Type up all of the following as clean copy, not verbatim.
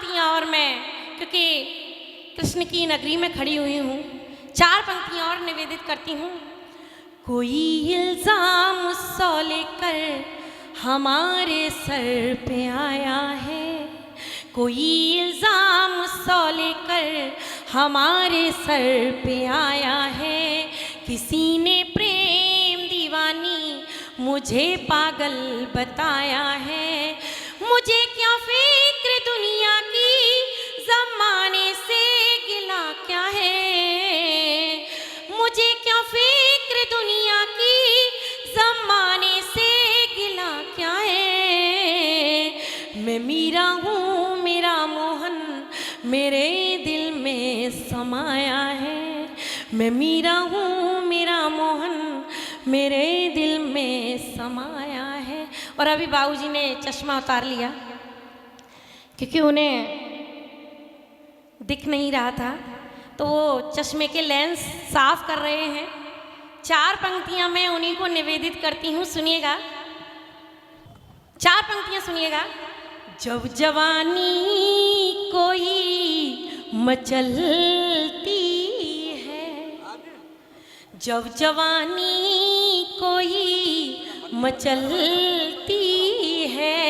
पंक्तियाँ और मैं, क्योंकि कृष्ण की नगरी में खड़ी हुई हूँ, 4 पंक्तियाँ और निवेदित करती हूँ। कोई इल्जाम मुझसे लेकर हमारे सर पे आया है, कोई इल्जाम मुझसे लेकर हमारे सर पे आया है। किसी ने प्रेम दीवानी मुझे पागल बताया है। मुझे क्या फिक्र दुनिया की, जमाने से गिला क्या है। मुझे क्या फिक्र दुनिया की, जमाने से गिला क्या है। मैं मीरा हूँ, मेरा मोहन मेरे दिल में समाया है। मैं मीरा हूँ, मेरा मोहन मेरे दिल में समाया है। और अभी बाबूजी ने चश्मा उतार लिया क्योंकि उन्हें दिख नहीं रहा था, तो वो चश्मे के लेंस साफ कर रहे हैं। 4 पंक्तियां मैं उन्हीं को निवेदित करती हूँ, सुनिएगा। 4 पंक्तियां सुनिएगा। जब जवानी कोई मचलती है, जब जवानी कोई मचलती है,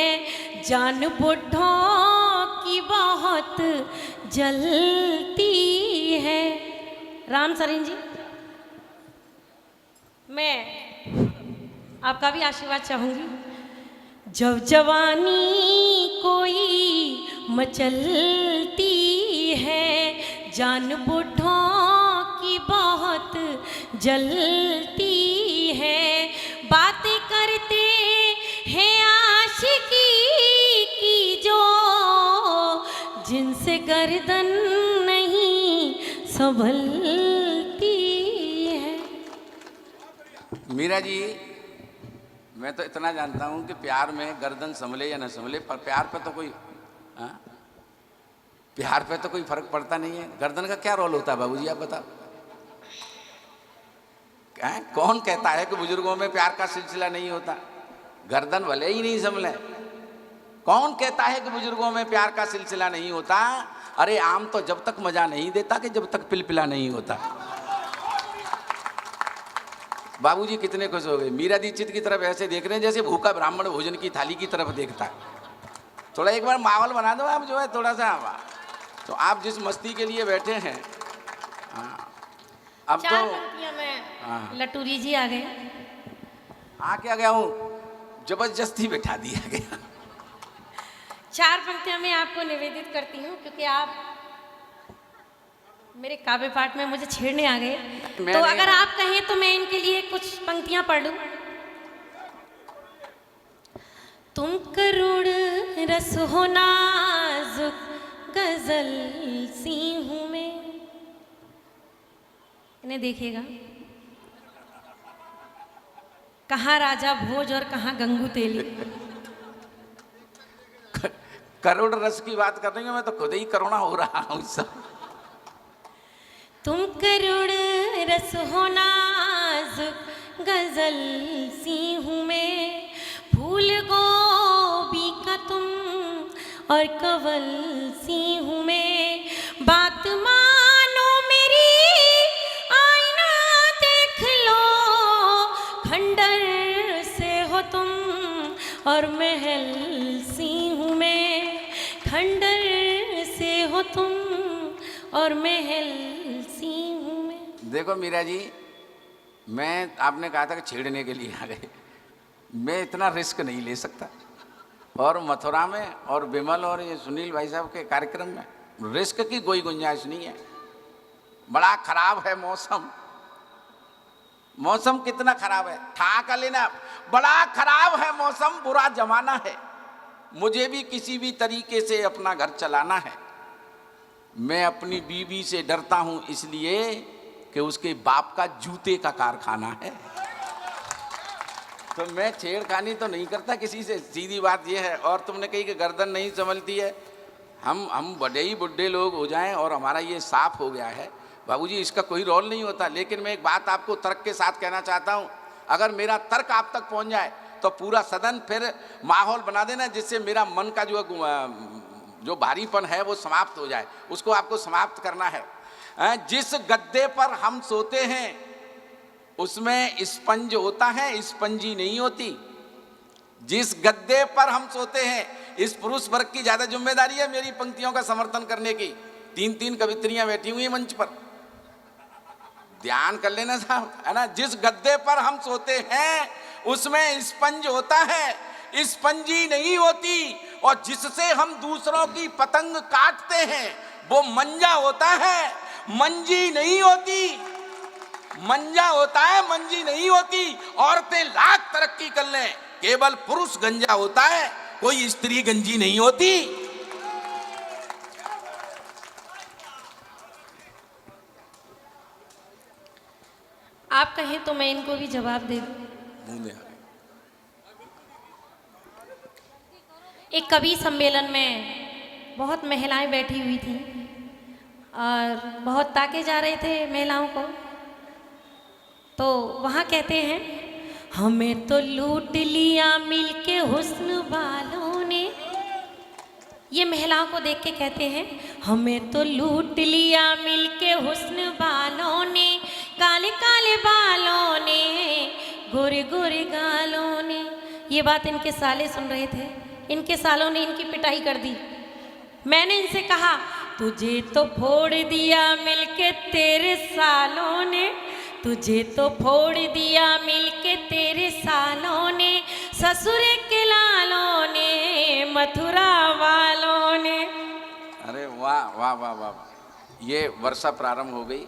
जान बुढ़ों की बहुत जलती है। राम सरीन जी, मैं आपका भी आशीर्वाद चाहूंगी। जब जवानी कोई मचलती है, जान बुढ़ों की बहुत जलती है। बातें करते हैं आशिकी की जो, जिनसे गर्दन नहीं संभलती है। मीरा जी, मैं तो इतना जानता हूं कि प्यार में गर्दन संभले या न संभले, पर प्यार पे तो कोई प्यार पे तो कोई फर्क पड़ता नहीं है। गर्दन का क्या रोल होता है बाबूजी, आप बताओ। कौन कहता है कि बुजुर्गों में प्यार का सिलसिला नहीं होता? गर्दन भले ही नहीं संभले। कौन कहता है कि बुजुर्गों में प्यार का सिलसिला नहीं होता? अरे आम तो जब तक मजा नहीं देता कि जब तक पिलपिला नहीं होता। बाबूजी कितने खुश हो गए। मीरा दीक्षित की तरफ ऐसे देख रहे हैं जैसे भूखा ब्राह्मण भोजन की थाली की तरफ देखता है। थोड़ा एक बार माहौल बना दो आप, जो है थोड़ा सा। तो आप जिस मस्ती के लिए बैठे हैं, अब 4 तो पंक्तियां में लटूरी जी आ गए। आ क्या गया हूँ, जबरदस्ती बैठा दिया गया। 4 पंक्तियां मैं आपको निवेदित करती हूँ, क्योंकि आप मेरे काव्य पाठ में मुझे छेड़ने आ गए। तो अगर आप कहें तो मैं इनके लिए कुछ पंक्तियां पढ़ लूं। तुम करुण रस हो नाजुक गजल सी हूं मैं। इन्हें देखिएगा, कहाँ राजा भोज और कहाँ गंगू तेली। करुण रस की बात कर रही हूँ, मैं तो खुद ही करुणा हो रहा हूँ सब। तुम करुण रस हो नाजुक गजल सी हूँ मैं, फूल गोभी का तुम और कवल सी हूँ मैं। बात मानो मेरी आईना देख लो, खंडर से हो तुम और महल सी हूँ मैं। खंडर से हो तुम और महल सी हूँ मैं। देखो मीरा जी, मैं आपने कहा था कि छेड़ने के लिए आ गए, मैं इतना रिस्क नहीं ले सकता। और मथुरा में और विमल और ये सुनील भाई साहब के कार्यक्रम में रिस्क की कोई गुंजाइश नहीं है। बड़ा खराब है मौसम। मौसम कितना खराब है, ठा लेना। बड़ा खराब है मौसम, बुरा जमाना है। मुझे भी किसी भी तरीके से अपना घर चलाना है। मैं अपनी बीवी से डरता हूं इसलिए कि उसके बाप का जूते का कारखाना है। तो मैं छेड़खानी तो नहीं करता किसी से, सीधी बात यह है। और तुमने कही कि गर्दन नहीं संभलती है, हम बड़े ही बुढ़े लोग हो जाएं और हमारा ये साफ हो गया है बाबूजी, इसका कोई रोल नहीं होता। लेकिन मैं एक बात आपको तर्क के साथ कहना चाहता हूं, अगर मेरा तर्क आप तक पहुंच जाए तो पूरा सदन फिर माहौल बना देना, जिससे मेरा मन का जो जो भारीपन है वो समाप्त हो जाए, उसको आपको समाप्त करना है। जिस गद्दे पर हम सोते हैं उसमें स्पंज होता है, स्पंजी नहीं होती। जिस गद्दे पर हम सोते हैं, इस पुरुष वर्ग की ज्यादा जिम्मेदारी है मेरी पंक्तियों का समर्थन करने की। 3 कवित्रियां बैठी हुई हैं मंच पर, ध्यान कर लेना साहब, है ना। जिस गद्दे पर हम सोते हैं उसमें स्पंज होता है, स्पंजी नहीं होती। और जिससे हम दूसरों की पतंग काटते हैं वो मंजा होता है, मंजी नहीं होती। मंजा होता है, मंजी नहीं होती। औरतें लाख तरक्की कर लें, केवल पुरुष गंजा होता है, कोई स्त्री गंजी नहीं होती। आप कहें तो मैं इनको भी जवाब दे दूं। एक कवि सम्मेलन में बहुत महिलाएं बैठी हुई थी और बहुत ताके जा रहे थे महिलाओं को। तो वहाँ कहते हैं, हमें तो लूट लिया मिलके हुस्न वालों ने। ये महिलाओं को देख के कहते हैं, हमें तो लूट लिया मिलके हुस्न वालों ने, काले काले बालों ने, गोरे गोरे गालों ने। ये बात इनके साले सुन रहे थे, इनके सालों ने इनकी पिटाई कर दी। मैंने इनसे कहा, तुझे तो फोड़ दिया मिलके तेरे सालों ने, तुझे तो फोड़ दिया मिलके तेरे सालों ने, ससुर के लालों ने, मथुरा वालों ने। अरे वाह वाह वाह वाह, ये वर्षा प्रारंभ हो गई।